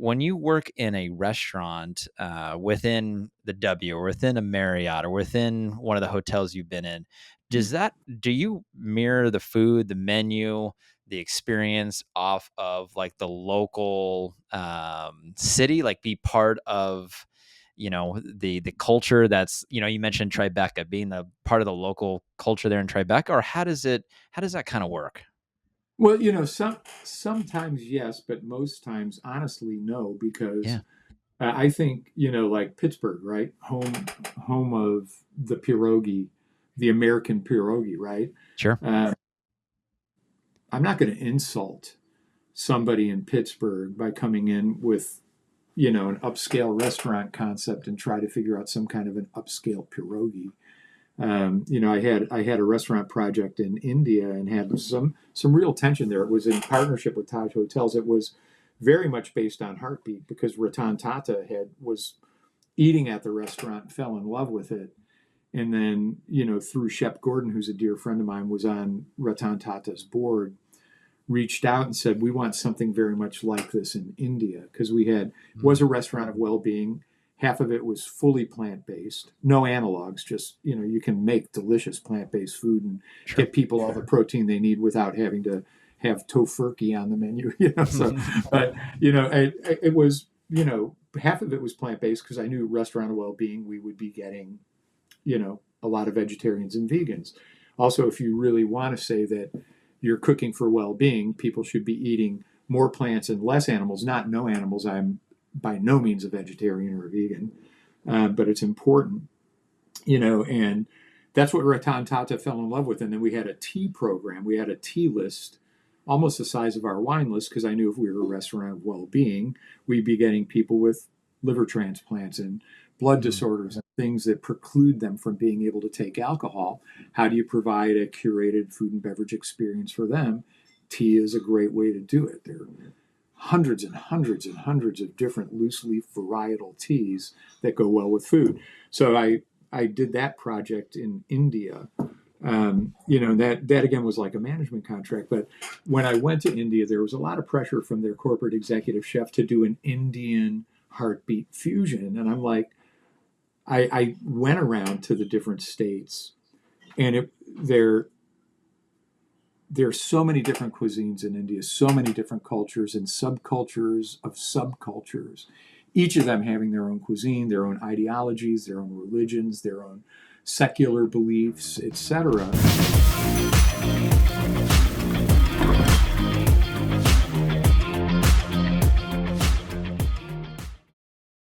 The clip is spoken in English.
when you work in a restaurant within the W or within a Marriott or within one of the hotels you've been in, do you mirror the food, the menu, the experience off of like the local city, like be part of, the culture that's, you mentioned Tribeca being the part of the local culture there in Tribeca, or how does that kind of work? Well, sometimes yes, but most times, honestly, no, because Yeah, I think, like Pittsburgh, right? Home of the pierogi, the American pierogi, right? sure. Uh, I'm not going to insult somebody in Pittsburgh by coming in with, an upscale restaurant concept and try to figure out some kind of an upscale pierogi. I had a restaurant project in India and had some real tension there. It was in partnership with Taj Hotels. It was very much based on Heartbeat because Ratan Tata was eating at the restaurant and fell in love with it. And then, through Shep Gordon, who's a dear friend of mine, was on Ratan Tata's board, reached out and said, we want something very much like this in India because was a restaurant of well-being. Half of it was fully plant-based, no analogs, just, you can make delicious plant-based food and Sure. get people all the protein they need without having to have tofurkey on the menu, so, but, it was, half of it was plant-based because I knew restaurant of well-being, we would be getting, a lot of vegetarians and vegans. Also, if you really want to say that you're cooking for well-being, people should be eating more plants and less animals, not no animals. I'm by no means a vegetarian or a vegan, but it's important, and that's what Ratan Tata fell in love with. And then we had a tea program. We had a tea list almost the size of our wine list because I knew if we were a restaurant of well-being, we'd be getting people with liver transplants and blood disorders and things that preclude them from being able to take alcohol. How do you provide a curated food and beverage experience for them? Tea is a great way to do it. There are hundreds and hundreds and hundreds of different loose leaf varietal teas that go well with food. So I did that project in India. That again was like a management contract. But when I went to India, there was a lot of pressure from their corporate executive chef to do an Indian Heartbeat fusion. And I'm like, I went around to the different states, and there's so many different cuisines in India, so many different cultures and subcultures of subcultures, each of them having their own cuisine, their own ideologies, their own religions, their own secular beliefs, etc.